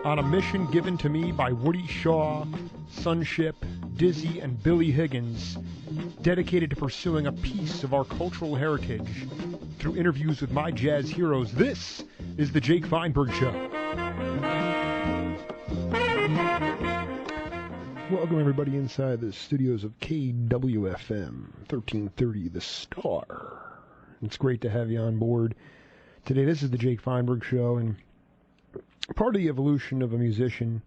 On a mission given to me by Woody Shaw, Sunship, Dizzy, and Billy Higgins, dedicated to pursuing a piece of our cultural heritage through interviews with my jazz heroes, this is the Jake Feinberg Show. Welcome everybody inside the studios of KWFM 1330 The Star. It's great to have you on board today. This is the Jake Feinberg Show, and part of the evolution of a musician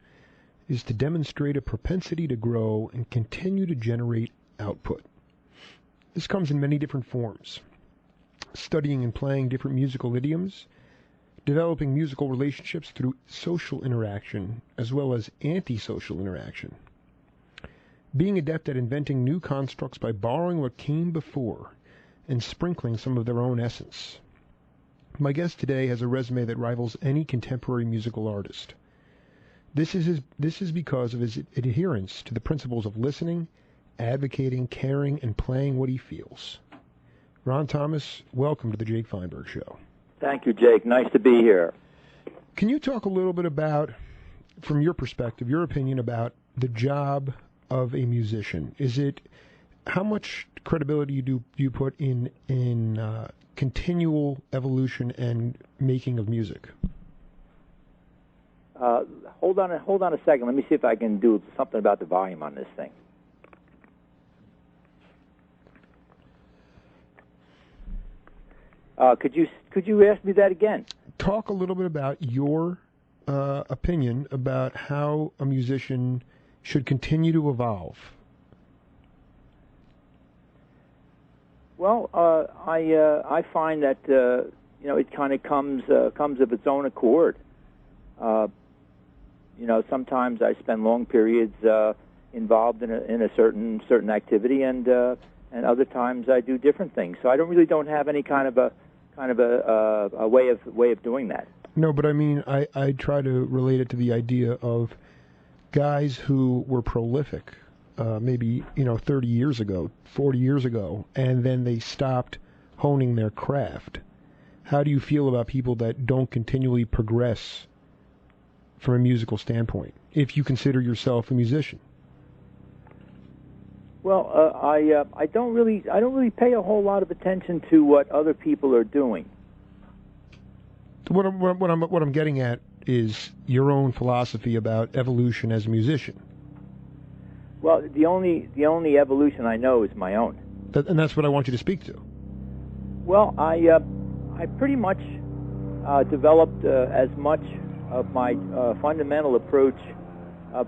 is to demonstrate a propensity to grow and continue to generate output. This comes in many different forms: studying and playing different musical idioms, developing musical relationships through social interaction as well as antisocial interaction, being adept at inventing new constructs by borrowing what came before and sprinkling some of their own essence. My guest today has a resume that rivals any contemporary musical artist. This is because of his adherence to the principles of listening, advocating, caring, and playing what he feels. Ron Thomas, welcome to the Jake Feinberg Show. Thank you, Jake. Nice to be here. Can you talk a little bit about, from your perspective, your opinion about the job of a musician? How much credibility do you put in continual evolution and making of music? Hold on a second. Let me see if I can do something about the volume on this thing. Could you ask me that again? Talk a little bit about your opinion about how a musician should continue to evolve. Well, I find that it kind of comes of its own accord. Sometimes I spend long periods involved in a certain activity, and other times I do different things. So I don't have any kind of a way of doing that. No, but I mean, I try to relate it to the idea of guys who were prolific. Maybe 30 years ago, 40 years ago, and then they stopped honing their craft. How do you feel about people that don't continually progress from a musical standpoint, if you consider yourself a musician? Well, I don't really pay a whole lot of attention to what other people are doing. What I'm getting at is your own philosophy about evolution as a musician. Well, the only evolution I know is my own. And that's what I want you to speak to. Well, I pretty much developed as much of my fundamental approach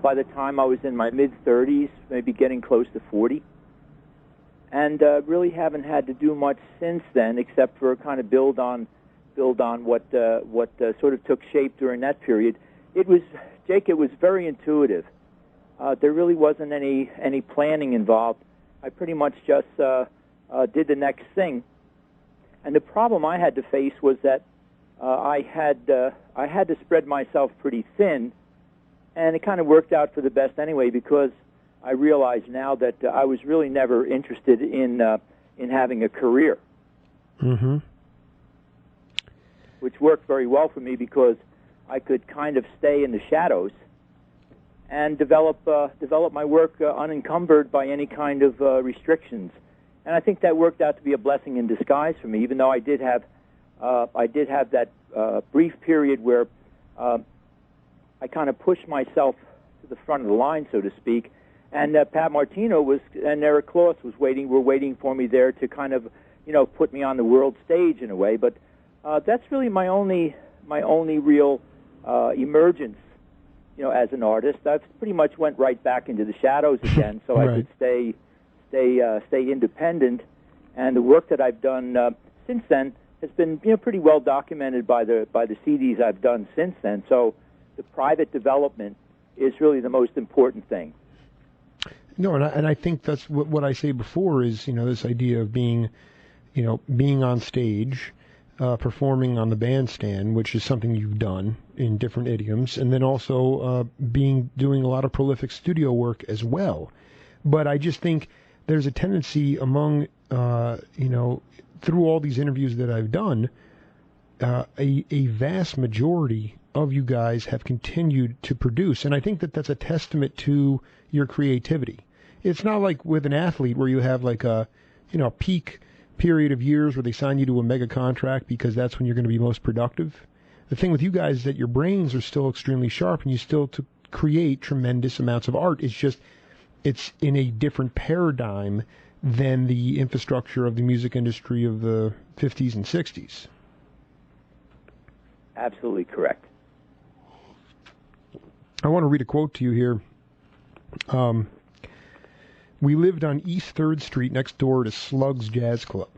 by the time I was in my mid-30s, maybe getting close to 40, and really haven't had to do much since then, except for kind of build on what sort of took shape during that period. It was very intuitive. There really wasn't any planning involved. I pretty much just did the next thing. And the problem I had to face was that I had to spread myself pretty thin, and it kind of worked out for the best anyway, because I realize now that I was really never interested in having a career. Mm-hmm. Which worked very well for me because I could kind of stay in the shadows and develop my work unencumbered by any kind of restrictions. And I think that worked out to be a blessing in disguise for me, even though I did have that brief period where I kind of pushed myself to the front of the line, so to speak. And Pat Martino and Eric Kloss were waiting for me there to kind of, put me on the world stage in a way. But that's really my only real emergence, as an artist. I've pretty much went right back into the shadows again, so Right. I could stay independent. And the work that I've done since then has been pretty well documented by the CDs I've done since then. So the private development is really the most important thing. No, and I think that's what I say before is, this idea of being on stage, performing on the bandstand, which is something you've done in different idioms, and then also doing a lot of prolific studio work as well. But I just think there's a tendency among, through all these interviews that I've done, a vast majority of you guys have continued to produce, and I think that that's a testament to your creativity. It's not like with an athlete where you have like a, peak period of years where they sign you to a mega contract because that's when you're going to be most productive. The thing with you guys is that your brains are still extremely sharp and you still to create tremendous amounts of art. It's just, it's in a different paradigm than the infrastructure of the music industry of the 50s and 60s. Absolutely correct. I want to read a quote to you here. We lived on East 3rd Street next door to Slug's Jazz Club.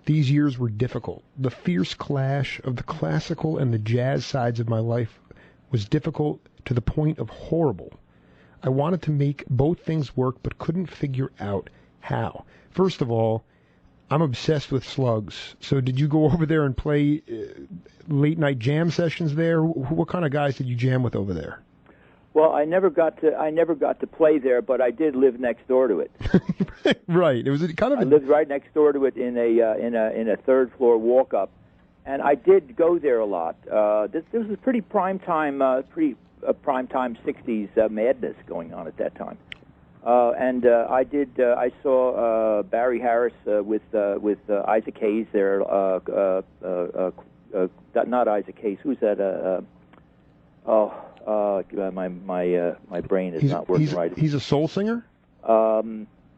These years were difficult. The fierce clash of the classical and the jazz sides of my life was difficult to the point of horrible. I wanted to make both things work but couldn't figure out how. First of all, I'm obsessed with Slugs. So did you go over there and play late night jam sessions there? What kind of guys did you jam with over there? Well, I never got to play there, but I did live next door to it. Right. It was kind of. I lived right next door to it in a third floor walk up, and I did go there a lot. This was pretty prime time, prime time '60s madness going on at that time. I saw Barry Harris with Isaac Hayes there. Not Isaac Hayes. Who's that? My brain is not working right. He's a soul singer.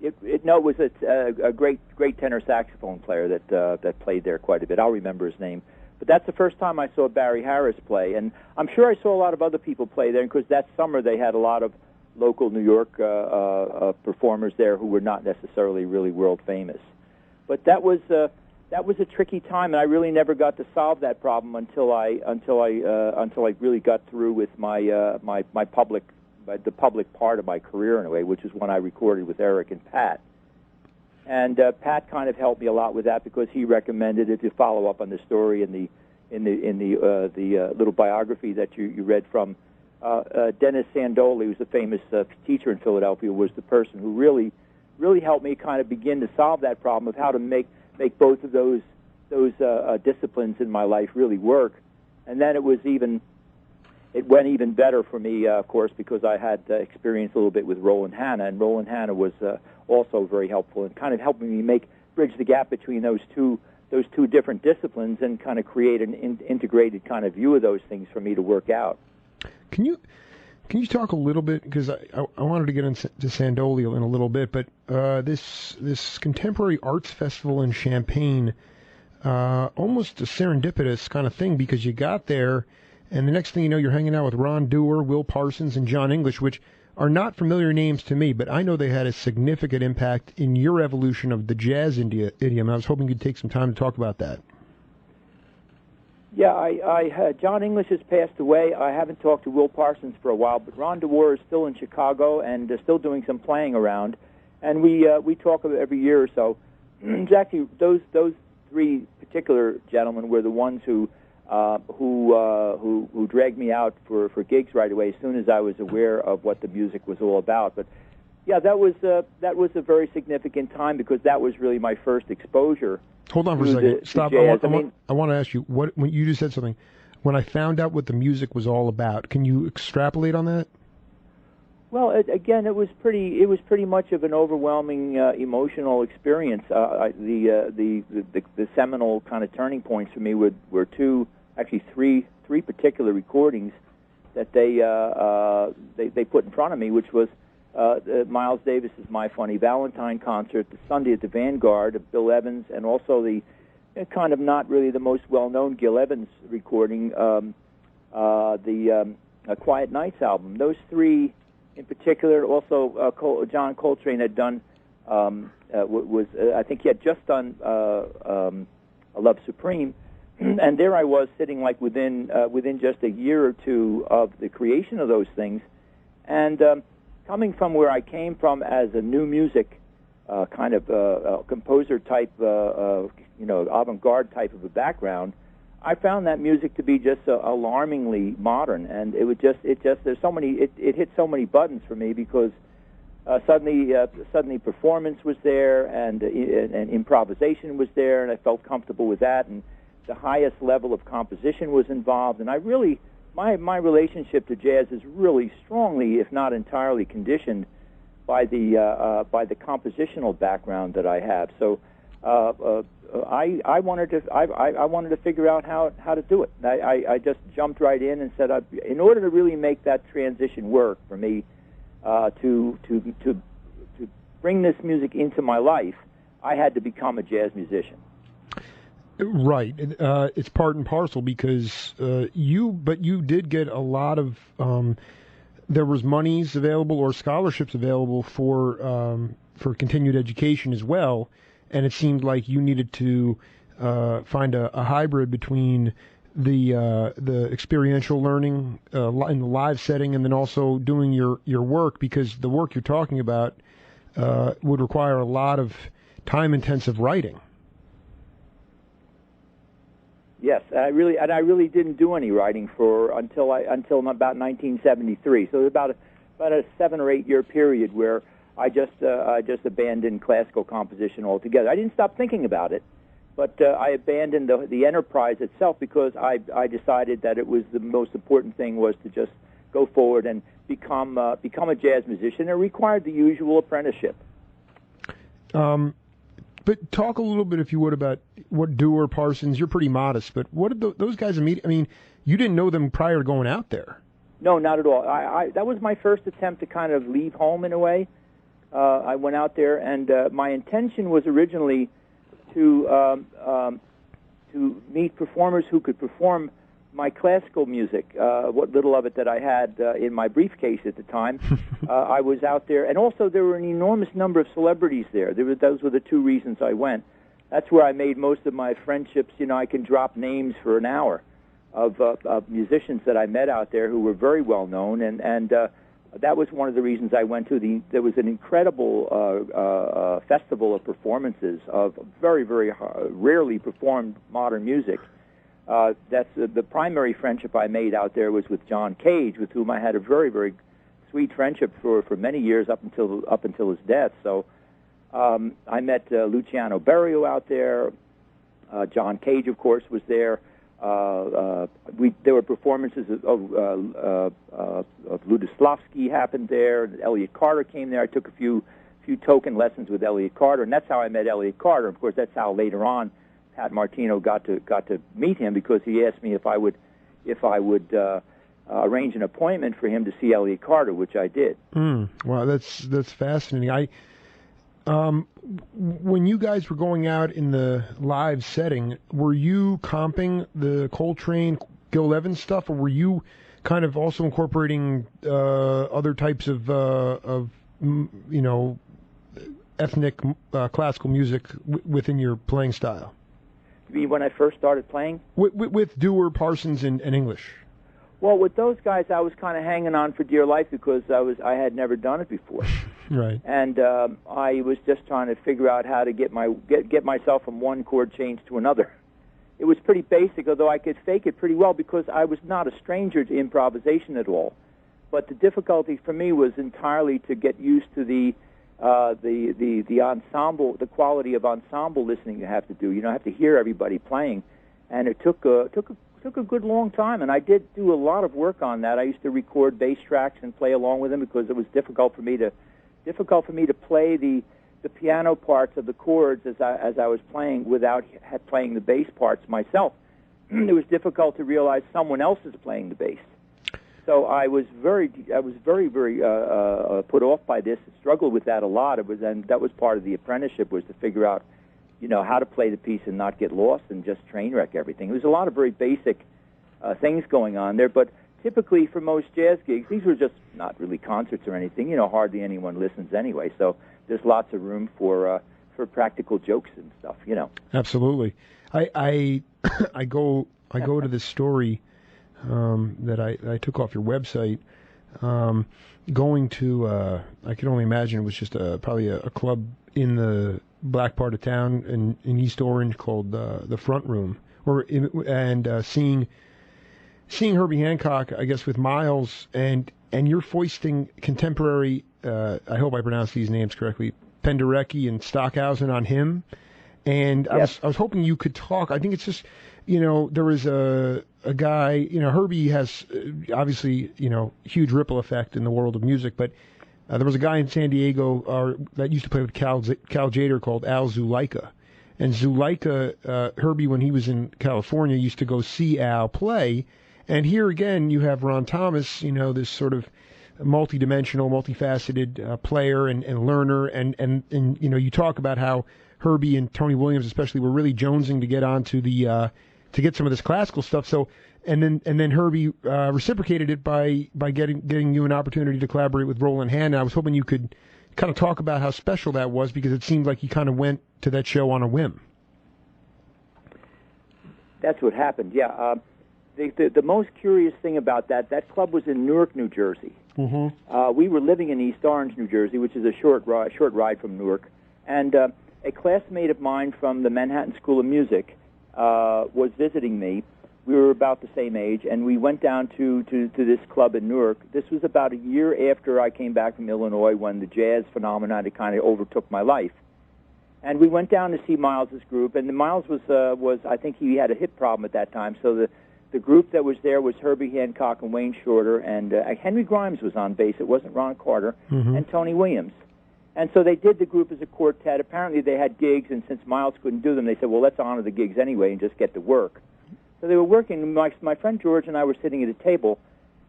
It was a great tenor saxophone player that played there quite a bit. I'll remember his name. But that's the first time I saw Barry Harris play, and I'm sure I saw a lot of other people play there because that summer they had a lot of local New York performers there who were not necessarily really world famous. But that was a tricky time, and I really never got to solve that problem until I really got through with the public part of my career in a way, which is when I recorded with Eric and Pat. And Pat kind of helped me a lot with that because he recommended it to follow up on the story in the little biography that you read from. Dennis Sandoli, who's a famous teacher in Philadelphia, was the person who really helped me kind of begin to solve that problem of how to make both of those disciplines in my life really work. And then it went even better for me, of course, because I had experience a little bit with Roland Hanna, and Roland Hanna was also very helpful in kind of helping me bridge the gap between those two different disciplines and kind of create an integrated kind of view of those things for me to work out. Can you talk a little bit, because I wanted to get into Sandoli in a little bit, but this contemporary arts festival in Champaign, almost a serendipitous kind of thing, because you got there, and the next thing you know, you're hanging out with Ron Dewar, Will Parsons, and John English, which are not familiar names to me, but I know they had a significant impact in your evolution of the jazz idiom. I was hoping you'd take some time to talk about that. Yeah, John English has passed away. I haven't talked to Will Parsons for a while, but Ron DeWar is still in Chicago and still doing some playing around, and we talk every year or so. Exactly, those three particular gentlemen were the ones who dragged me out for gigs right away as soon as I was aware of what the music was all about. But yeah, that was a very significant time because that was really my first exposure. Hold on for a second. Stop. I want to ask you, when you just said something, when I found out what the music was all about, can you extrapolate on that? Well, it was pretty much of an overwhelming emotional experience. The seminal kind of turning points for me were three particular recordings that they put in front of me, which was Miles Davis's My Funny Valentine concert, the Sunday at the Vanguard of Bill Evans, and also the kind of not really the most well-known Gil Evans recording, the Quiet Nights album. Those three in particular. Also, John Coltrane had done I think he had just done A Love Supreme, and there I was sitting like within just a year or two of the creation of those things. And coming from where I came from as a new music kind of composer type, avant-garde type of a background, I found that music to be just alarmingly modern, and it hit so many buttons for me because suddenly performance was there and improvisation was there, and I felt comfortable with that, and the highest level of composition was involved, and I really my relationship to jazz is really strongly, if not entirely, conditioned by the compositional background that I have. So I wanted to figure out how to do it. I just jumped right in and said, in order to really make that transition work for me, to bring this music into my life, I had to become a jazz musician. Right. It's part and parcel because you did get a lot of, there was monies available or scholarships available for continued education as well, and it seemed like you needed to find a hybrid between the experiential learning in the live setting and then also doing your work, because the work you're talking about would require a lot of time-intensive writing. Yes, and I really didn't do any writing until about 1973. So it was about a 7 or 8 year period where I just abandoned classical composition altogether. I didn't stop thinking about it, but I abandoned the enterprise itself because I decided that it was the most important thing was to just go forward and become a jazz musician. It required the usual apprenticeship. But talk a little bit, if you would, about what Dewar, Parsons. You're pretty modest, but what did those guys immediately? I mean, you didn't know them prior to going out there. No, not at all. That was my first attempt to kind of leave home in a way. I went out there, and my intention was originally to meet performers who could perform my classical music, what little of it that I had in my briefcase at the time. I was out there, and also there were an enormous number of celebrities there. Those were the two reasons I went. That's where I made most of my friendships. You know, I can drop names for an hour of musicians that I met out there who were very well known, and that was one of the reasons I went to. There was an incredible festival of performances of very, very rarely performed modern music. That's the primary friendship I made out there was with John Cage, with whom I had a very, very sweet friendship for many years up until his death. So I met Luciano Berio out there. John Cage, of course, was there. There were performances of Ludoslavsky happened there. Elliott Carter came there. I took a few token lessons with Elliott Carter, and that's how I met Elliott Carter. Of course, that's how later on Pat Martino got to meet him, because he asked me if I would arrange an appointment for him to see Elliott Carter, which I did. Wow, that's fascinating. When you guys were going out in the live setting, were you comping the Coltrane, Gil Evans stuff, or were you kind of also incorporating other types of ethnic classical music within your playing style? You mean when I first started playing? With Dewar, Parsons, and English. Well, with those guys, I was kind of hanging on for dear life because I had never done it before. Right. And I was just trying to figure out how to get myself from one chord change to another. It was pretty basic, although I could fake it pretty well because I was not a stranger to improvisation at all. But the difficulty for me was entirely to get used to the ensemble, the quality of ensemble listening you have to do. You know, I have to hear everybody playing, and it took a good long time. And I did do a lot of work on that. I used to record bass tracks and play along with them because it was difficult for me to play the piano parts of the chords as I was playing without playing the bass parts myself. It was difficult to realize someone else is playing the bass. So I was very put off by this. I struggled with that a lot. And that was part of the apprenticeship, was to figure out, how to play the piece and not get lost and just train wreck everything. There was a lot of very basic things going on there. But typically for most jazz gigs, these were just not really concerts or anything. Hardly anyone listens anyway. So there's lots of room for practical jokes and stuff. Absolutely. I go to this story that I took off your website going to, I can only imagine it was just probably a club in the black part of town in East Orange called the Front Room, and seeing Herbie Hancock, I guess, with Miles, and you're foisting contemporary, I hope I pronounced these names correctly, Penderecki and Stockhausen on him. And yes. I was hoping you could talk. I think it's just, there was a guy, Herbie has obviously, huge ripple effect in the world of music, but there was a guy in San Diego that used to play with Cal Jader called Al Zuleika. And Zuleika, Herbie, when he was in California, used to go see Al play. And here again, you have Ron Thomas, this sort of multi-dimensional, multifaceted player and learner. And you talk about how Herbie and Tony Williams especially were really jonesing to get onto to get some of this classical stuff. So, and then Herbie reciprocated it by getting you an opportunity to collaborate with Roland Hand. And I was hoping you could kind of talk about how special that was, because it seemed like you kind of went to that show on a whim. That's what happened. Yeah. The most curious thing about that club was in Newark, New Jersey. Mm-hmm. We were living in East Orange, New Jersey, which is a short ride from Newark, and a classmate of mine from the Manhattan School of Music was visiting me. We were about the same age, and we went down to this club in Newark. This was about a year after I came back from Illinois, when the jazz phenomenon had kind of overtook my life. And we went down to see Miles's group, and Miles was I think he had a hip problem at that time, so the group that was there was Herbie Hancock and Wayne Shorter, and Henry Grimes was on bass. It wasn't Ron Carter, mm-hmm. and Tony Williams. And so they did the group as a quartet. Apparently they had gigs, and since Miles couldn't do them, they said, well, let's honor the gigs anyway and just get to work. So they were working. My friend George and I were sitting at a table,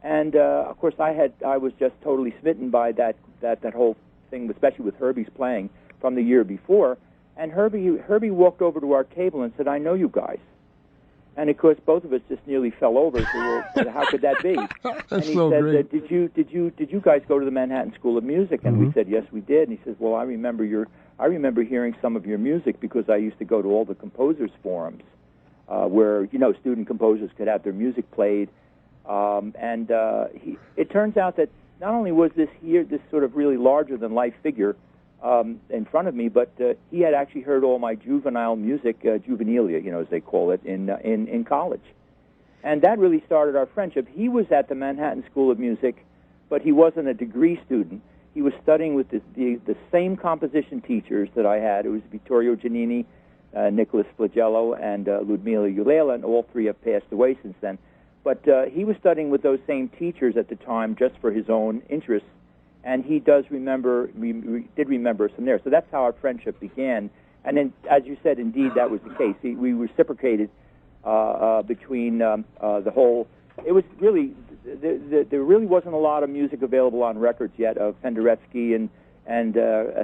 and of course I was just totally smitten by that whole thing, especially with Herbie's playing from the year before. And Herbie walked over to our table and said, I know you guys. And of course, both of us just nearly fell over. So, well, how could that be? And he so said, great. "Did you guys go to the Manhattan School of Music?" And mm-hmm. we said, "Yes, we did." And he says, "Well, I remember hearing some of your music because I used to go to all the composers' forums, where student composers could have their music played." It turns out that not only was this sort of really larger than life figure in front of me, but he had actually heard all my juvenile music, juvenilia, as they call it, in college. And that really started our friendship. He was at the Manhattan School of Music, but he wasn't a degree student. He was studying with the same composition teachers that I had. It was Vittorio Giannini, Nicholas Flagello, and Ludmila Ulela, and all three have passed away since then. But he was studying with those same teachers at the time just for his own interests. And he did remember us from there. So that's how our friendship began. And then, as you said, indeed, that was the case. We reciprocated between the whole. It was really there really wasn't a lot of music available on records yet of Penderecki and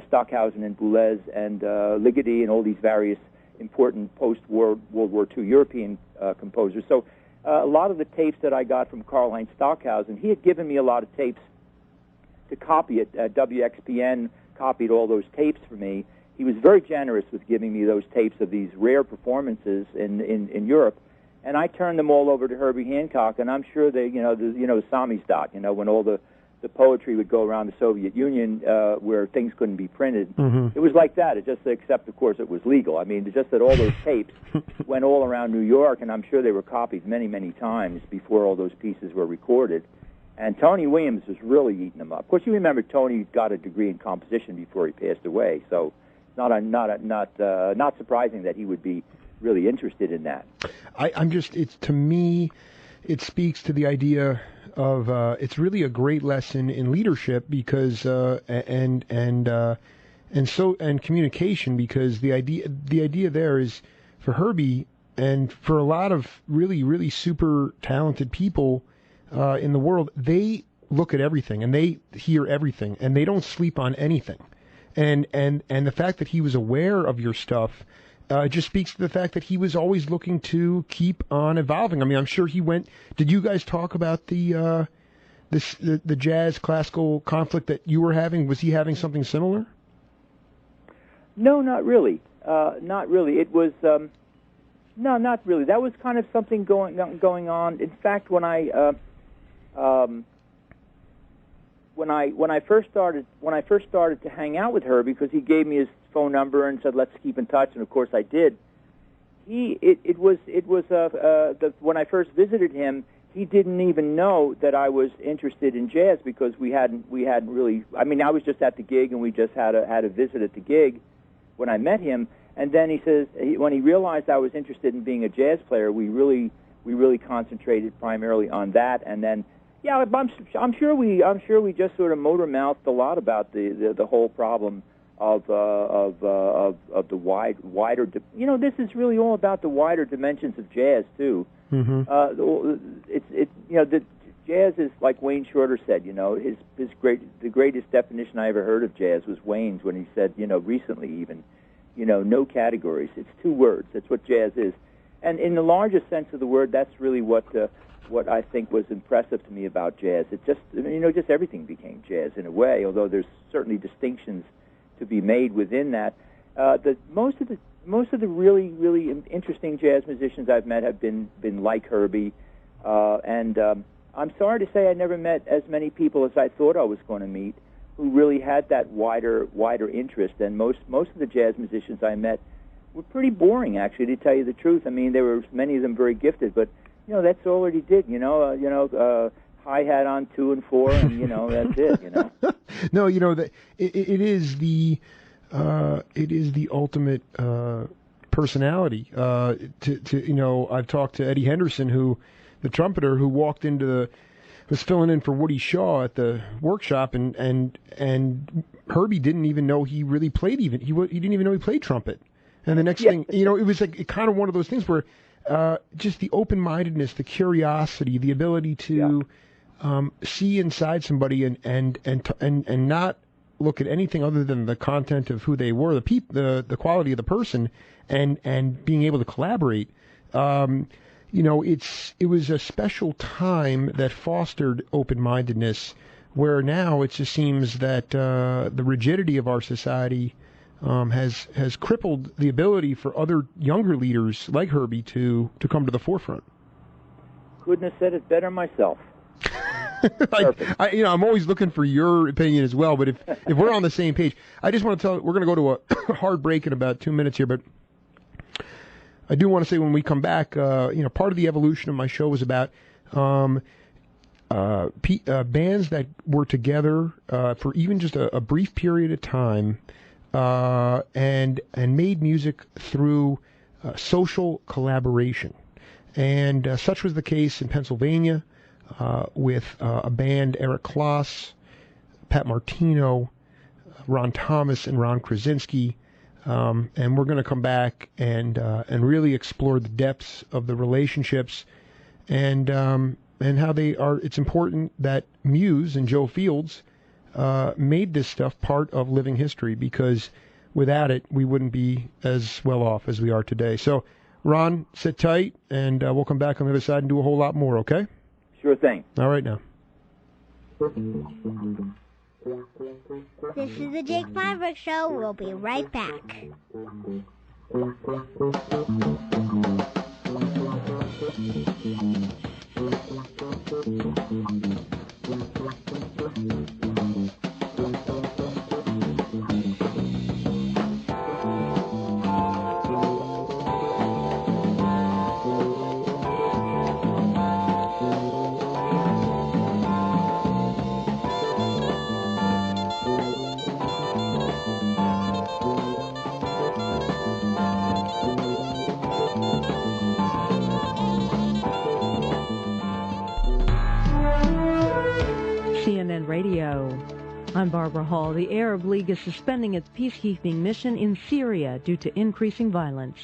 Stockhausen and Boulez and Ligeti and all these various important post-World War II European composers. So a lot of the tapes that I got from Karl-Heinz Stockhausen, he had given me a lot of tapes to copy it. WXPN copied all those tapes for me. He was very generous with giving me those tapes of these rare performances in Europe, and I turned them all over to Herbie Hancock. And I'm sure they, Samizdat, when all the poetry would go around the Soviet Union where things couldn't be printed. Mm-hmm. It was like that. It just except of course it was legal. I mean, just that all those tapes went all around New York, and I'm sure they were copied many, many times before all those pieces were recorded. And Tony Williams was really eating them up. Of course, you remember Tony got a degree in composition before he passed away, so it's not surprising that he would be really interested in that. To me, it speaks to the idea of it's really a great lesson in leadership because and communication, because the idea there is for Herbie and for a lot of really, really super talented people in the world, they look at everything and they hear everything and they don't sleep on anything. And the fact that he was aware of your stuff just speaks to the fact that he was always looking to keep on evolving. I mean, I'm sure he went. Did you guys talk about the jazz classical conflict that you were having? Was he having something similar? No, not really. Not really. It was no, not really. That was kind of something going on. In fact, when I when I first started to hang out with her, because he gave me his phone number and said let's keep in touch, and of course I did. When I first visited him, he didn't even know that I was interested in jazz, because we hadn't really. I mean, I was just at the gig, and we just had a visit at the gig when I met him. And then he says, when he realized I was interested in being a jazz player, we really concentrated primarily on that. And then, yeah, I'm sure we just sort of motor mouthed a lot about the whole problem of the wider. This is really all about the wider dimensions of jazz too. Mm-hmm. The jazz is, like Wayne Shorter said. The greatest definition I ever heard of jazz was Wayne's, when he said, recently even, no categories. It's two words. That's what jazz is. And in the largest sense of the word, that's really what I think was impressive to me about jazz. It just, just everything became jazz in a way, although there's certainly distinctions to be made within that. Most of the really, really interesting jazz musicians I've met have been like Herbie, and I'm sorry to say I never met as many people as I thought I was going to meet who really had that wider interest. And most of the jazz musicians I met were pretty boring, actually, to tell you the truth. I mean, there were many of them very gifted, but that's all he did. Hi-hat on 2 and 4, and that's it. No, that it is the ultimate personality. I've talked to Eddie Henderson, the trumpeter, who was filling in for Woody Shaw at the workshop, and Herbie didn't even know he really played. He didn't even know he played trumpet. And the next thing, it was like kind of one of those things where just the open-mindedness, the curiosity, the ability to see inside somebody and not look at anything other than the content of who they were, the quality of the person, and being able to collaborate. It was a special time that fostered open-mindedness, where now it just seems that the rigidity of our society has crippled the ability for other younger leaders like Herbie to come to the forefront. Couldn't have said it better myself. I'm always looking for your opinion as well, but if we're on the same page, I just want to we're going to go to a hard break in about 2 minutes here, but I do want to say when we come back, part of the evolution of my show was about bands that were together for even just a brief period of time and made music through social collaboration. And such was the case in Pennsylvania with a band, Eric Kloss, Pat Martino, Ron Thomas, and Ron Krasinski. And we're going to come back and really explore the depths of the relationships and how they are. It's important that Muse and Joe Fields made this stuff part of living history, because without it, we wouldn't be as well off as we are today. So, Ron, sit tight, and we'll come back on the other side and do a whole lot more, okay? Sure thing. All right, now. This is the Jake Feinberg Show. We'll be right back. CNN Radio. I'm Barbara Hall. The Arab League is suspending its peacekeeping mission in Syria due to increasing violence.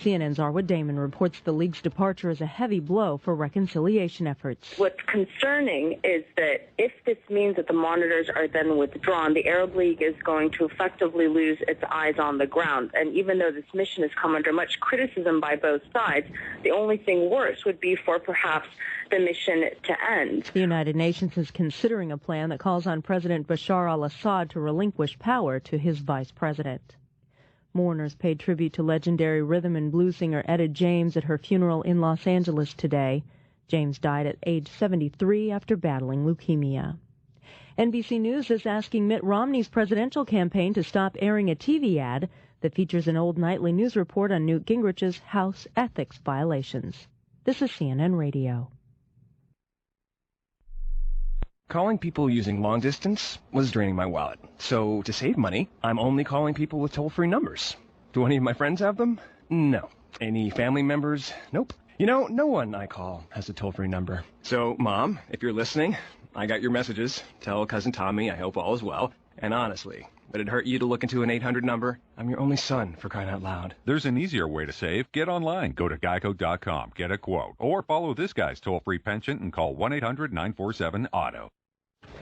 CNN's Arwa Damon reports the League's departure is a heavy blow for reconciliation efforts. What's concerning is that if this means that the monitors are then withdrawn, the Arab League is going to effectively lose its eyes on the ground. And even though this mission has come under much criticism by both sides, the only thing worse would be for perhaps the mission to end. The United Nations is considering a plan that calls on President Bashar al-Assad to relinquish power to his vice president. Mourners paid tribute to legendary rhythm and blues singer Etta James at her funeral in Los Angeles today. James died at age 73 after battling leukemia. NBC News is asking Mitt Romney's presidential campaign to stop airing a TV ad that features an old nightly news report on Newt Gingrich's House ethics violations. This is CNN Radio. Calling people using long distance was draining my wallet. So to save money, I'm only calling people with toll-free numbers. Do any of my friends have them? No. Any family members? Nope. You know, no one I call has a toll-free number. So, Mom, if you're listening, I got your messages. Tell Cousin Tommy I hope all is well. And honestly, would it hurt you to look into an 800 number? I'm your only son, for crying out loud. There's an easier way to save. Get online. Go to geico.com. Get a quote. Or follow this guy's toll-free penchant and call 1-800-947-AUTO.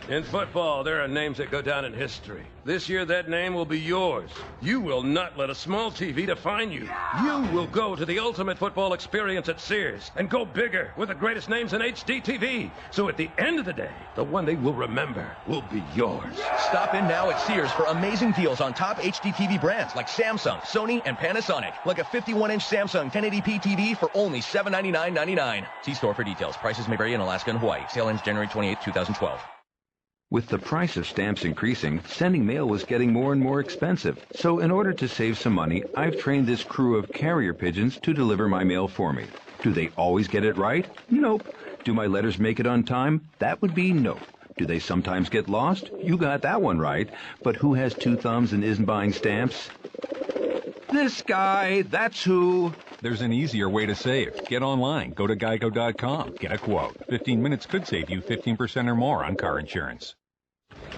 In football, there are names that go down in history. This year, that name will be yours. You will not let a small TV define you. You will go to the ultimate football experience at Sears and go bigger with the greatest names in HD TV. So at the end of the day, the one they will remember will be yours. Stop in now at Sears for amazing deals on top HD TV brands like Samsung, Sony, and Panasonic. Like a 51-inch Samsung 1080p TV for only $799.99. See store for details. Prices may vary in Alaska and Hawaii. Sale ends January 28, 2012. With the price of stamps increasing, sending mail was getting more and more expensive. So in order to save some money, I've trained this crew of carrier pigeons to deliver my mail for me. Do they always get it right? Nope. Do my letters make it on time? That would be no. Do they sometimes get lost? You got that one right. But who has two thumbs and isn't buying stamps? This guy, that's who. There's an easier way to save. Get online. Go to geico.com. Get a quote. 15 minutes could save you 15% or more on car insurance.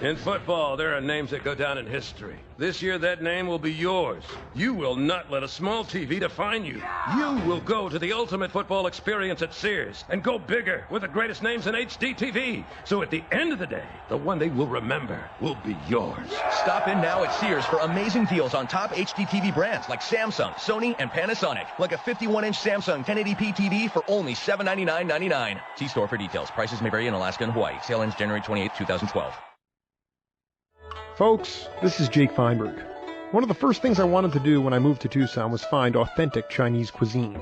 In football, there are names that go down in history. This year, that name will be yours. You will not let a small TV define you. You will go to the ultimate football experience at Sears and go bigger with the greatest names in HD TV. So at the end of the day, the one they will remember will be yours. Stop in now at Sears for amazing deals on top HD TV brands like Samsung, Sony, and Panasonic. Like a 51-inch Samsung 1080p TV for only $799.99. See store for details. Prices may vary in Alaska and Hawaii. Sale ends January 28, 2012. Folks, this is Jake Feinberg. One of the first things I wanted to do when I moved to Tucson was find authentic Chinese cuisine.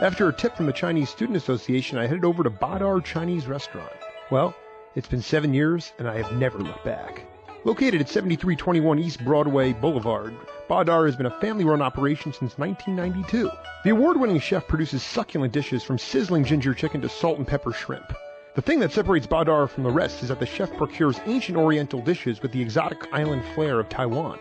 After a tip from the Chinese Student Association, I headed over to Badar Chinese Restaurant. Well, it's been 7 years, and I have never looked back. Located at 7321 East Broadway Boulevard, Badar has been a family-run operation since 1992. The award-winning chef produces succulent dishes from sizzling ginger chicken to salt and pepper shrimp. The thing that separates Badar from the rest is that the chef procures ancient oriental dishes with the exotic island flair of Taiwan.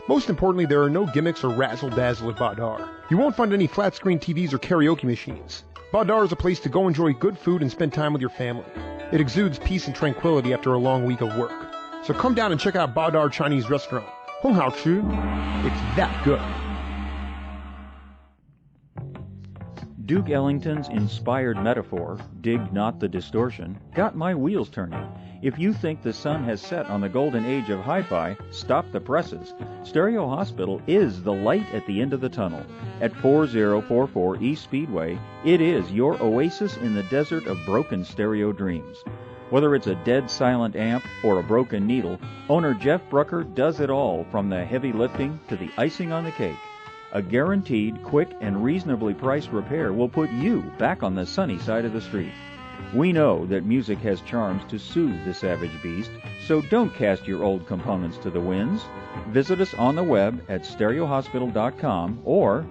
Most importantly, there are no gimmicks or razzle-dazzle at Badar. You won't find any flat-screen TVs or karaoke machines. Badar is a place to go enjoy good food and spend time with your family. It exudes peace and tranquility after a long week of work. So come down and check out Badar Chinese Restaurant. Hong Hao Chu. It's that good. Duke Ellington's inspired metaphor, dig not the distortion, got my wheels turning. If you think the sun has set on the golden age of hi-fi, stop the presses. Stereo Hospital is the light at the end of the tunnel. At 4044 East Speedway, it is your oasis in the desert of broken stereo dreams. Whether it's a dead silent amp or a broken needle, owner Jeff Brucker does it all, from the heavy lifting to the icing on the cake. A guaranteed, quick, and reasonably priced repair will put you back on the sunny side of the street. We know that music has charms to soothe the savage beast, so don't cast your old components to the winds. Visit us on the web at stereohospital.com or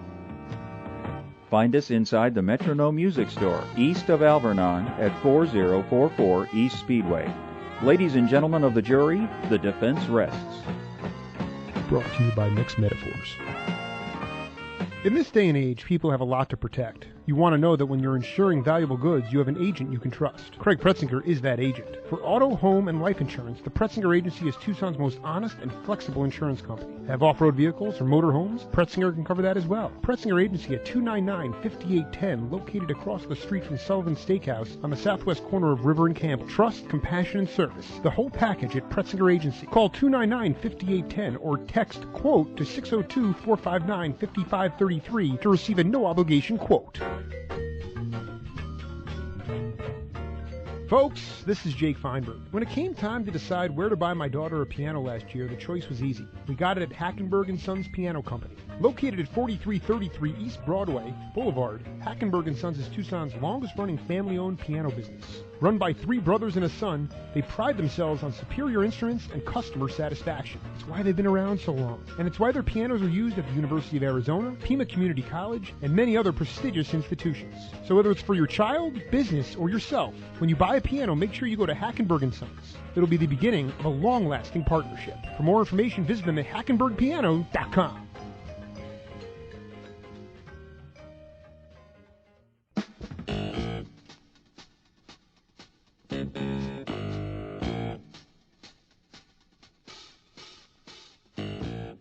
find us inside the Metronome Music Store, east of Alvernon at 4044 East Speedway. Ladies and gentlemen of the jury, the defense rests. Brought to you by Mixed Metaphors. In this day and age, people have a lot to protect. You want to know that when you're insuring valuable goods, you have an agent you can trust. Craig Pretzinger is that agent. For auto, home, and life insurance, the Pretzinger Agency is Tucson's most honest and flexible insurance company. Have off-road vehicles or motorhomes? Pretzinger can cover that as well. Pretzinger Agency at 299-5810, located across the street from Sullivan's Steakhouse on the southwest corner of River and Camp. Trust, compassion, and service. The whole package at Pretzinger Agency. Call 299-5810 or text QUOTE to 602-459-5533 to receive a no-obligation quote. Folks, this is Jake Feinberg. When it came time to decide where to buy my daughter a piano last year, the choice was easy. We got it at Hackenberg & Sons Piano Company. Located at 4333 East Broadway Boulevard, Hackenberg & Sons is Tucson's longest-running family-owned piano business. Run by three brothers and a son, they pride themselves on superior instruments and customer satisfaction. It's why they've been around so long. And it's why their pianos are used at the University of Arizona, Pima Community College, and many other prestigious institutions. So whether it's for your child, business, or yourself, when you buy a piano, make sure you go to Hackenberg & Sons. It'll be the beginning of a long-lasting partnership. For more information, visit them at hackenbergpiano.com.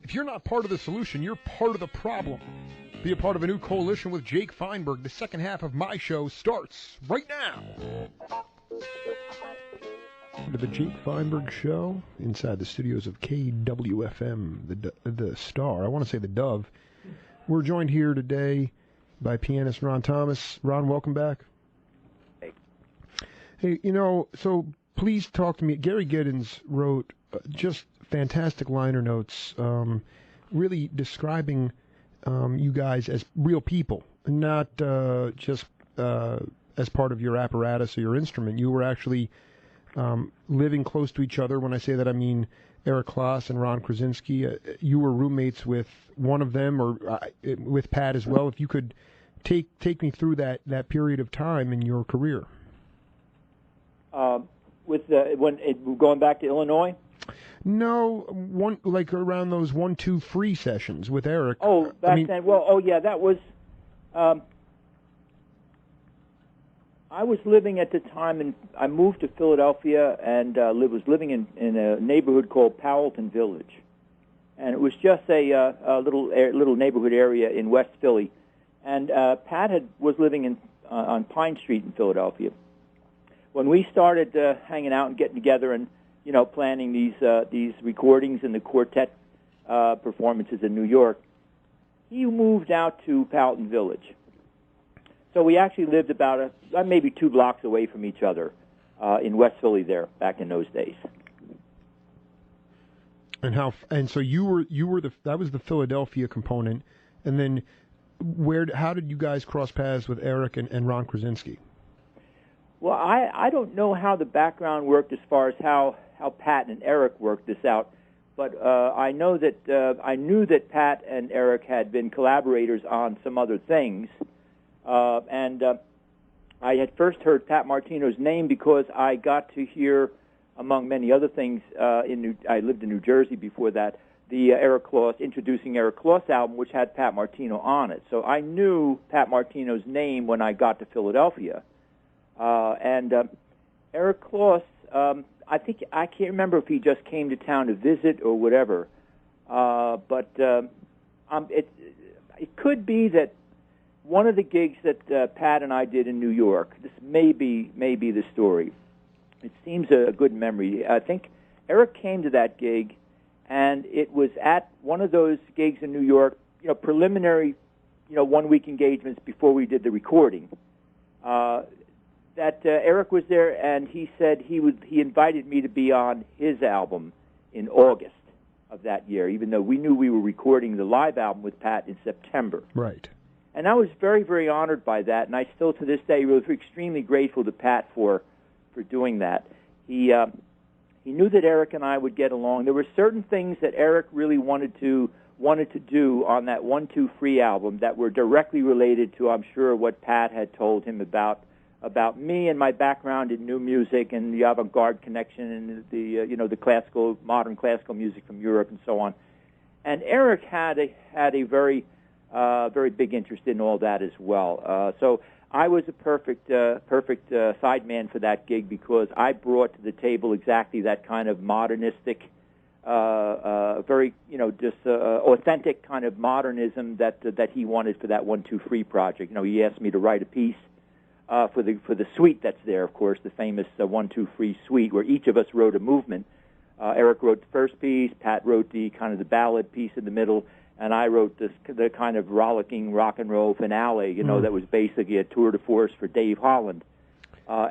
If you're not part of the solution, you're part of the problem. Be a part of a new coalition with Jake Feinberg. The second half of my show starts right now. To the Jake Feinberg Show inside the studios of KWFM, the Star. I want to say the Dove. We're joined here today by pianist Ron Thomas. Ron, welcome back. Hey, so please talk to me. Gary Giddens wrote just fantastic liner notes, really describing you guys as real people, not just as part of your apparatus or your instrument. You were actually living close to each other. When I say that, I mean Eric Kloss and Ron Krasinski. You were roommates with one of them, or with Pat as well. If you could take me through that period of time in your career. Going back to Illinois. No, around those 1-2 free sessions with Eric. Oh, back then. Well, that was. I was living at the time, and I moved to Philadelphia and was living in a neighborhood called Powelton Village, and it was just a little neighborhood area in West Philly, and Pat was living on Pine Street in Philadelphia. When we started hanging out and getting together and planning these recordings and the quartet performances in New York, he moved out to Powelton Village. So we actually lived about maybe 2 blocks away from each other in West Philly there back in those days. And so you were that was the Philadelphia component, and then how did you guys cross paths with Eric and Ron Krasinski? Well, I don't know how the background worked as far as how Pat and Eric worked this out, but I know that I knew that Pat and Eric had been collaborators on some other things, and I had first heard Pat Martino's name because I got to hear, among many other things, I lived in New Jersey before that, the Introducing Eric Kloss album, which had Pat Martino on it. So I knew Pat Martino's name when I got to Philadelphia. And Eric Kloss, I can't remember if he just came to town to visit or whatever, but it could be that one of the gigs that Pat and I did in New York, this may be the story. It seems a good memory. I think Eric came to that gig, and it was at one of those gigs in New York, preliminary, 1-week engagements before we did the recording. That Eric was there, and he said he invited me to be on his album in August of that year, even though we knew we were recording the live album with Pat in September. Right. And I was very, very honored by that, and I still to this day was extremely grateful to Pat for doing that. He knew that Eric and I would get along. There were certain things that Eric really wanted to do on that 1-2 free album that were directly related to, I'm sure, what Pat had told him about me and my background in new music and the avant-garde connection and the modern classical music from Europe and so on. And Eric had a very big interest in all that as well. So I was a perfect sideman for that gig because I brought to the table exactly that kind of modernistic, very authentic kind of modernism that he wanted for that 1-2 free project. He asked me to write a piece for the suite that's there, of course, the famous 1-2 free suite, where each of us wrote a movement. Eric wrote the first piece, Pat wrote the ballad piece in the middle, and I wrote the kind of rollicking rock and roll finale, that was basically a tour de force for Dave Holland. So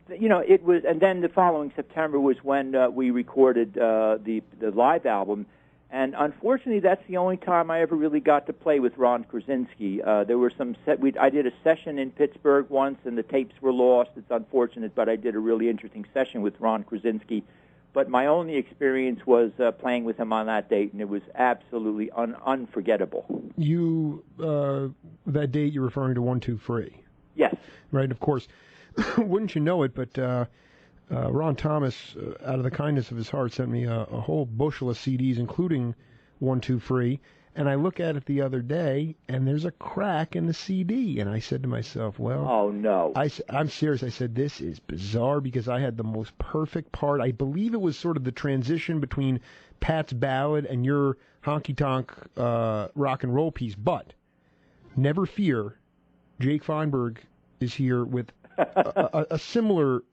it was, and then the following September was when we recorded the live album, And unfortunately, that's the only time I ever really got to play with Ron Krasinski. There were I did a session in Pittsburgh once, and the tapes were lost. It's unfortunate, but I did a really interesting session with Ron Krasinski. But my only experience was playing with him on that date, and it was absolutely unforgettable. That date you're referring to 1, 2, 3. Yes. Right, of course. Wouldn't you know it, but Ron Thomas, out of the kindness of his heart, sent me a whole bushel of CDs, including 1, 2, 3. And I look at it the other day, and there's a crack in the CD. And I said to myself, well... Oh, no. I'm serious. I said, this is bizarre, because I had the most perfect part. I believe it was sort of the transition between Pat's ballad and your honky-tonk rock and roll piece. But never fear, Jake Feinberg is here with a similar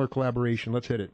collaboration. Let's hit it.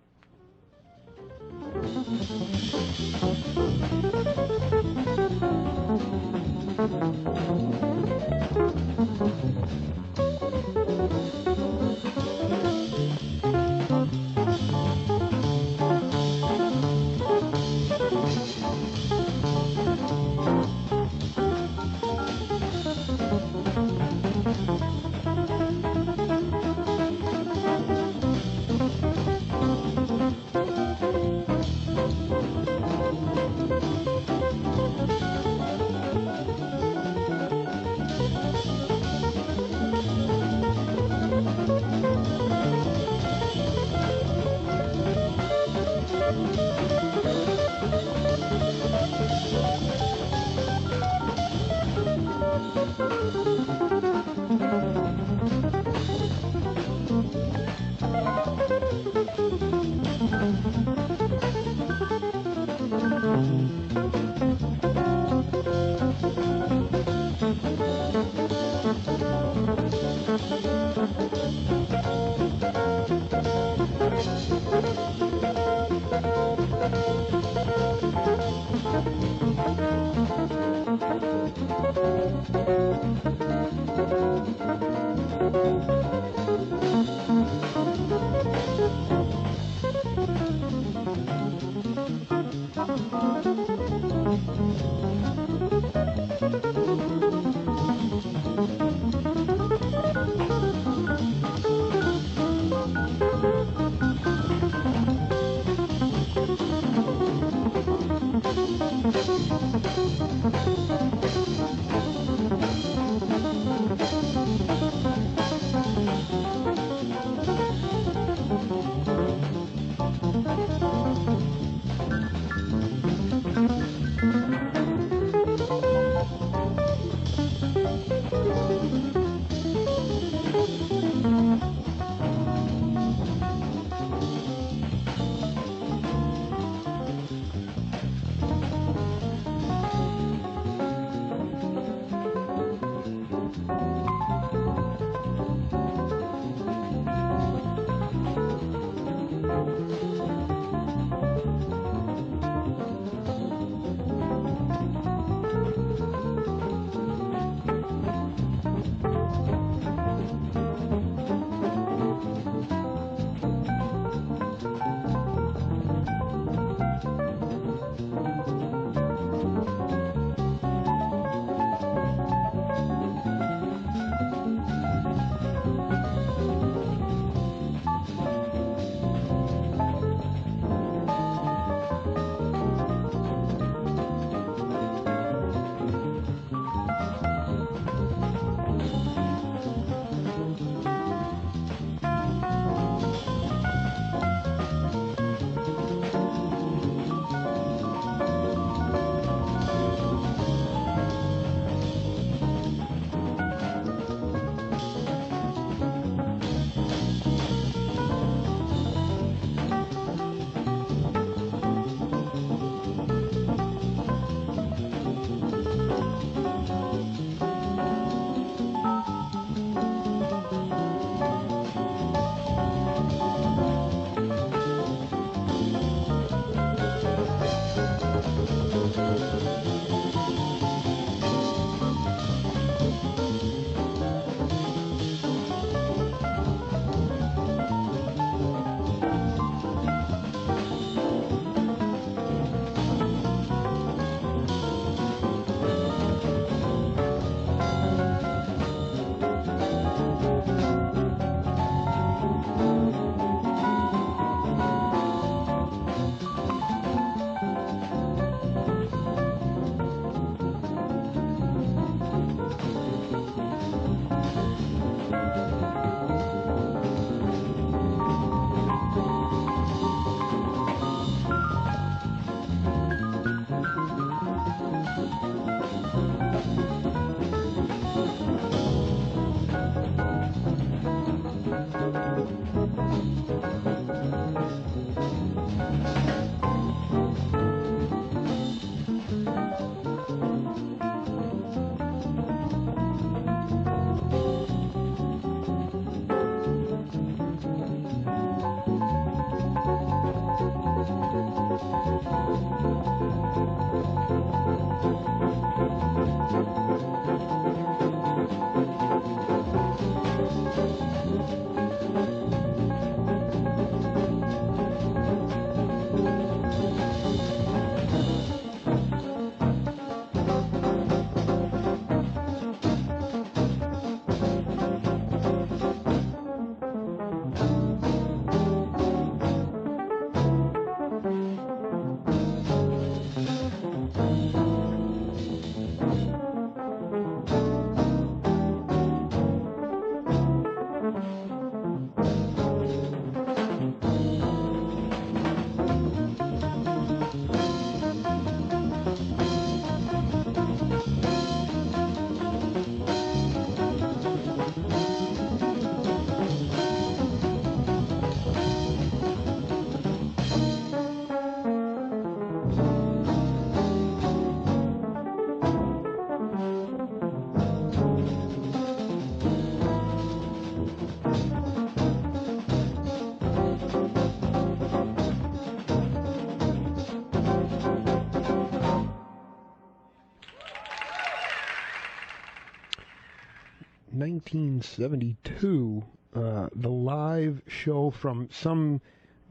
1972, the live show from some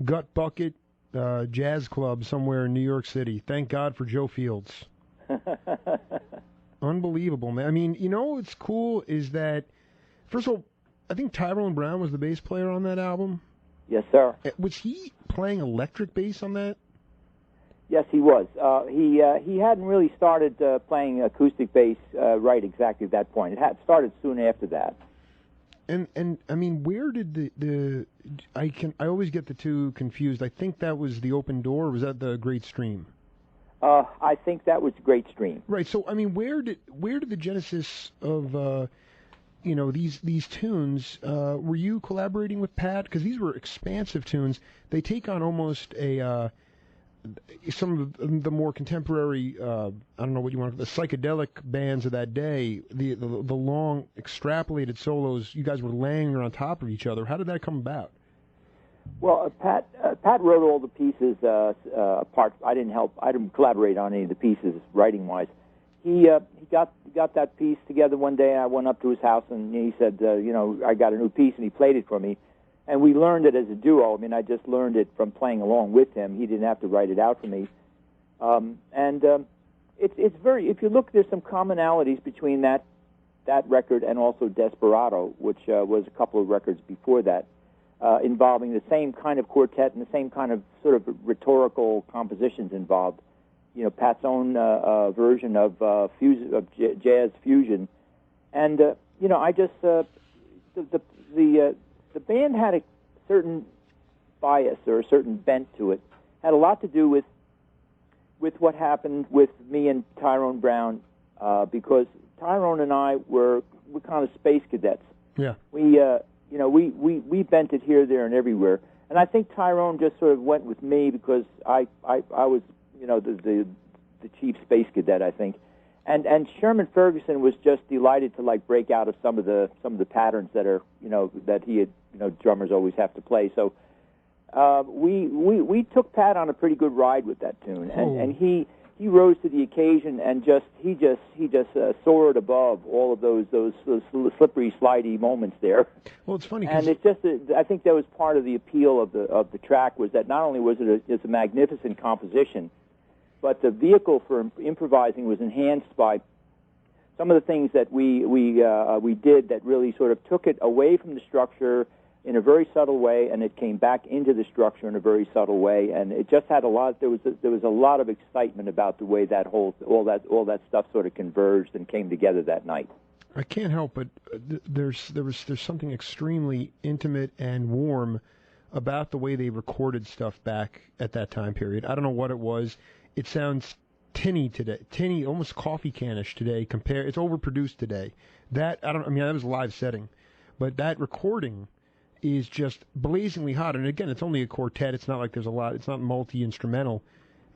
gut bucket jazz club somewhere in New York City. Thank God for Joe Fields. Unbelievable, man. I mean, you know what's cool is that, first of all, I think Tyrone Brown was the bass player on that album. Yes, sir. Was he playing electric bass on that? Yes, he was. He hadn't really started playing acoustic bass right exactly at that point. It had started soon after that. And I mean, where did I always get the two confused. I think that was the Open Door, or was that the Great Stream? I think that was Great Stream. Right. So I mean, where did the genesis of these tunes? Were you collaborating with Pat? Because these were expansive tunes. They take on almost a some of the more contemporary, I don't know what you want, the psychedelic bands of that day, the long extrapolated solos, you guys were laying on top of each other. How did that come about? Well, Pat wrote all the pieces apart. I didn't collaborate on any of the pieces writing-wise. He got that piece together one day, and I went up to his house, and he said, I got a new piece, and he played it for me. And we learned it as a duo. I mean, I just learned it from playing along with him. He didn't have to write it out for me. It's very, if you look, there's some commonalities between that record and also Desperado, which was a couple of records before that, involving the same kind of quartet and the same kind of sort of rhetorical compositions involved. You know, Pat's own version of jazz fusion. And, I just, the band had a certain bias or a certain bent to it. Had a lot to do with what happened with me and Tyrone Brown, because Tyrone and I we're kind of space cadets. Yeah. We bent it here, there, and everywhere. And I think Tyrone just sort of went with me because I was the chief space cadet, I think. And Sherman Ferguson was just delighted to break out of some of the patterns that are that he had drummers always have to play. So we took Pat on a pretty good ride with that tune, and he rose to the occasion and he just soared above all of those slippery, slidey moments there. Well, it's funny, and it's just I think that was part of the appeal of the track, was that not only was it's a magnificent composition, but the vehicle for improvising was enhanced by some of the things that we did that really sort of took it away from the structure in a very subtle way, and it came back into the structure in a very subtle way, and it just had a lot. There was a lot of excitement about the way that all that stuff sort of converged and came together that night. I can't help but there's something extremely intimate and warm about the way they recorded stuff back at that time period. I don't know what it was. It sounds tinny, almost coffee canish today. It's overproduced today. That was a live setting, but that recording is just blazingly hot. And again, it's only a quartet. It's not like there's a lot. It's not multi-instrumental.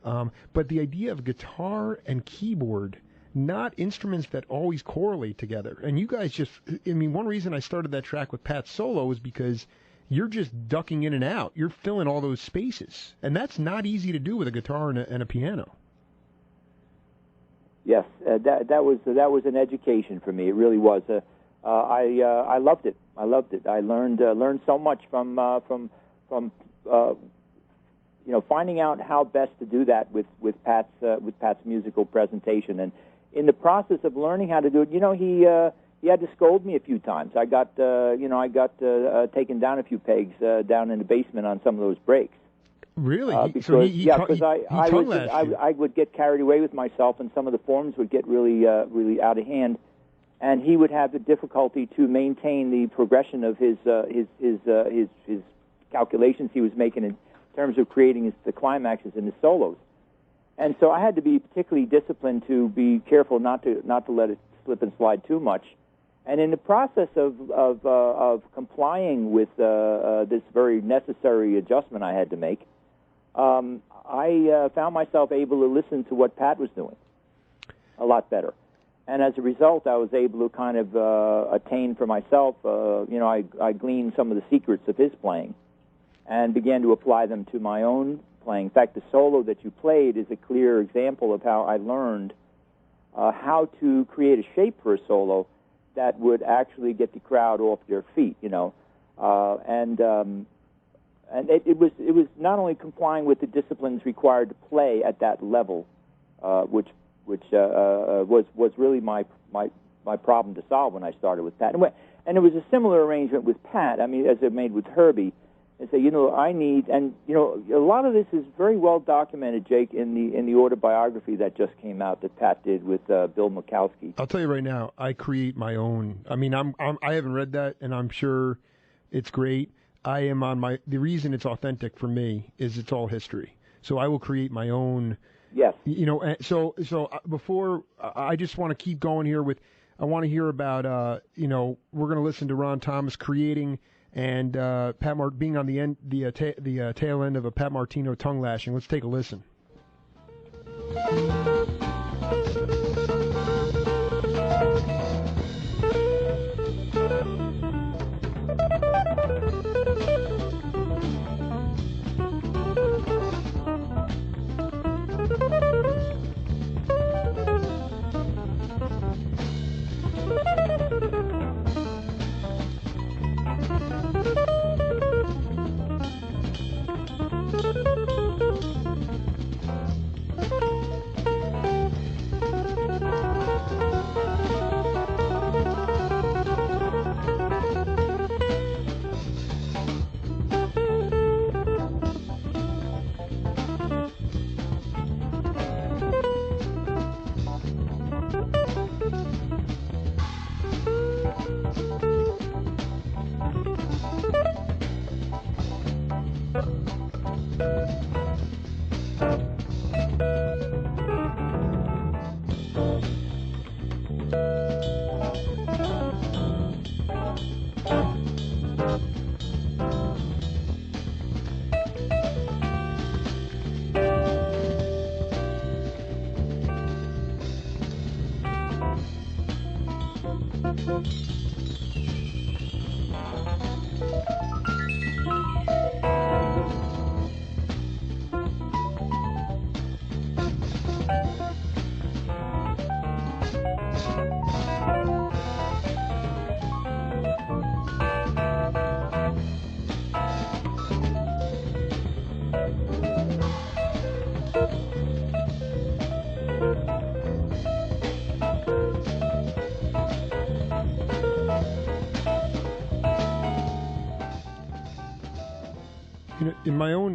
But the idea of guitar and keyboard, not instruments that always correlate together. And you guys one reason I started that track with Pat's solo is because you're just ducking in and out. You're filling all those spaces, and that's not easy to do with a guitar and a piano. Yes, that was an education for me. It really was. I loved it. I loved it. I learned so much from finding out how best to do that with Pat's musical presentation. And in the process of learning how to do it, he had to scold me a few times. I got taken down a few pegs down in the basement on some of those breaks. Really? Because I would get carried away with myself, and some of the forms would get really out of hand, and he would have the difficulty to maintain the progression of his calculations he was making in terms of creating the climaxes and his solos. And so I had to be particularly disciplined to be careful not to let it slip and slide too much. And in the process of complying with this very necessary adjustment I had to make, I found myself able to listen to what Pat was doing a lot better. And as a result, I was able to kind of attain for myself, I gleaned some of the secrets of his playing and began to apply them to my own playing. In fact, the solo that you played is a clear example of how I learned how to create a shape for a solo that would actually get the crowd off their feet, and it was not only complying with the disciplines required to play at that level, which was really my problem to solve when I started with Pat. And it was a similar arrangement with Pat. I mean, as I made with Herbie, and say, I need, and a lot of this is very well documented, Jake, in the autobiography that just came out that Pat did with Bill Mikowski. I'll tell you right now, I create my own. I mean, I haven't read that, and I'm sure it's great. I am on the reason it's authentic for me is it's all history. So I will create my own. Yes. So before I just want to keep going here I want to hear about we're going to listen to Ron Thomas creating and Pat being on the tail end of a Pat Martino tongue lashing. Let's take a listen.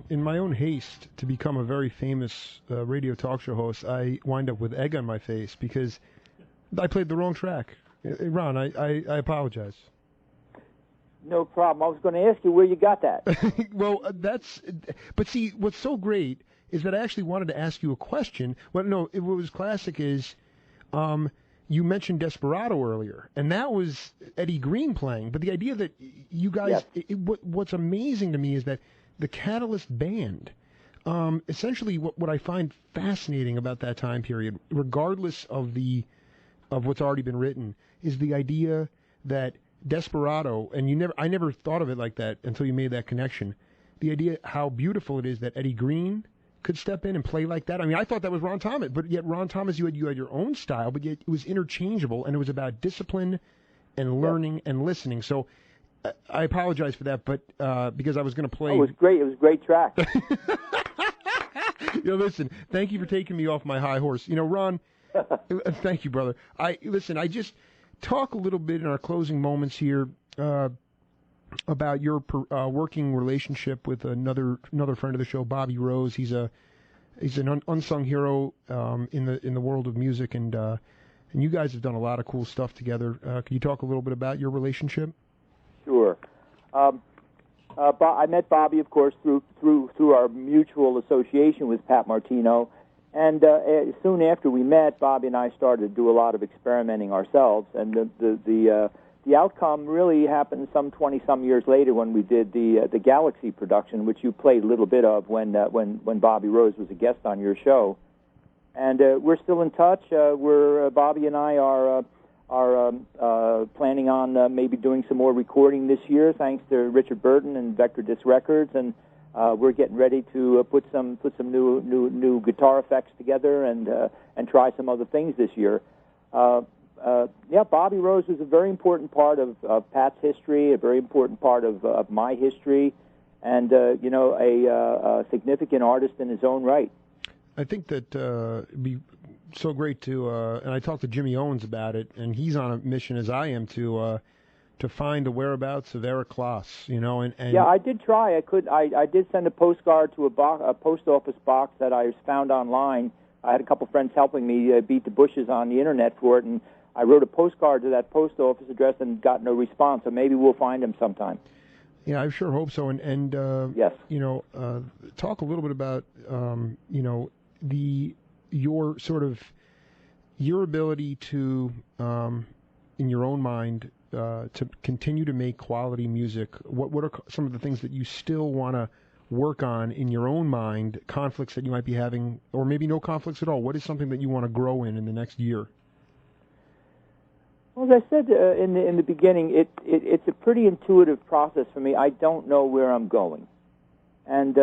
In my own haste to become a very famous radio talk show host, I wind up with egg on my face because I played the wrong track. Ron, I apologize. No problem. I was going to ask you where you got that. Well, but see, what's so great is that I actually wanted to ask you a question. Well, no, what was classic is, you mentioned Desperado earlier, and that was Eddie Green playing. But the idea that you guys, yes. What's amazing to me is that the Catalyst Band, essentially what I find fascinating about that time period, regardless of what's already been written, is the idea that Desperado, and I never thought of it like that until you made that connection. The idea how beautiful it is that Eddie Green could step in and play like that. I mean, I thought that was Ron Thomas, but yet Ron Thomas, you had your own style, but yet it was interchangeable, and it was about discipline and learning and listening. So I apologize for that, but because I was going to play. Oh, it was great. It was a great track. Listen, thank you for taking me off my high horse. Ron, thank you, brother. I just talk a little bit in our closing moments here about your working relationship with another friend of the show, Bobby Rose. He's an unsung hero in the world of music, and you guys have done a lot of cool stuff together. Can you talk a little bit about your relationship? Sure. I met Bobby, of course, through our mutual association with Pat Martino, and soon after we met, Bobby and I started to do a lot of experimenting ourselves, and the outcome really happened some 20-some years later when we did the Galaxy production, which you played a little bit of when Bobby Rose was a guest on your show, and we're still in touch. Bobby and I are planning on maybe doing some more recording this year, thanks to Richard Burton and Vector Disc Records, and we're getting ready to put some new guitar effects together and try some other things this year. Bobby Rose is a very important part of Pat's history, a very important part of my history, and a significant artist in his own right. I think that it'd be so great to, and I talked to Jimmy Owens about it, and he's on a mission, as I am, to find the whereabouts of Eric Klaas, and yeah, I did try. I did send a postcard to a post office box that I found online. I had a couple friends helping me beat the bushes on the internet for it, and I wrote a postcard to that post office address and got no response. So maybe we'll find him sometime. Yeah, I sure hope so. And yes, talk a little bit about your ability to, in your own mind, to continue to make quality music. What are some of the things that you still want to work on in your own mind? Conflicts that you might be having, or maybe no conflicts at all. What is something that you want to grow in the next year? Well, as I said in the beginning, it's a pretty intuitive process for me. I don't know where I'm going, and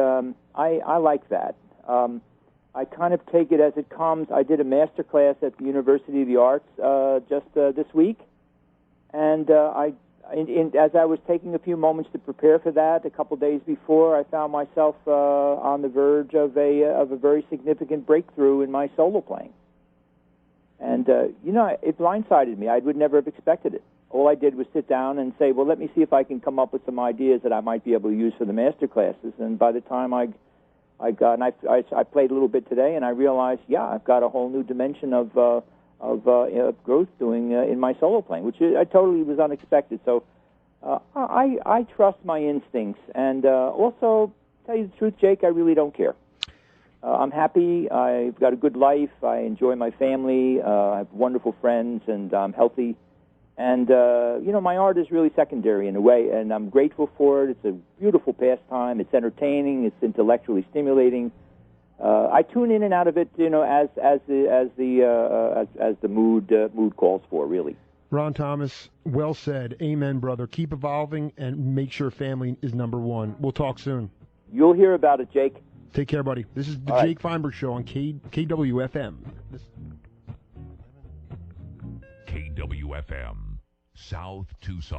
I like that. I kind of take it as it comes. I did a master class at the University of the Arts just this week, and as I was taking a few moments to prepare for that, a couple days before, I found myself on the verge of a very significant breakthrough in my solo playing. And, it blindsided me. I would never have expected it. All I did was sit down and say, well, let me see if I can come up with some ideas that I might be able to use for the master classes. And by the time I played a little bit today, and I realized, I've got a whole new dimension of growth doing in my solo playing, which I totally was unexpected. So I trust my instincts. And also, tell you the truth, Jake, I really don't care. I'm happy. I've got a good life. I enjoy my family. I have wonderful friends, and I'm healthy. And, my art is really secondary in a way, and I'm grateful for it. It's a beautiful pastime. It's entertaining. It's intellectually stimulating. I tune in and out of it, as the mood calls for, really. Ron Thomas, well said. Amen, brother. Keep evolving and make sure family is number one. We'll talk soon. You'll hear about it, Jake. Take care, buddy. This is the Jake Feinberg Show on KWFM. KWFM, South Tucson.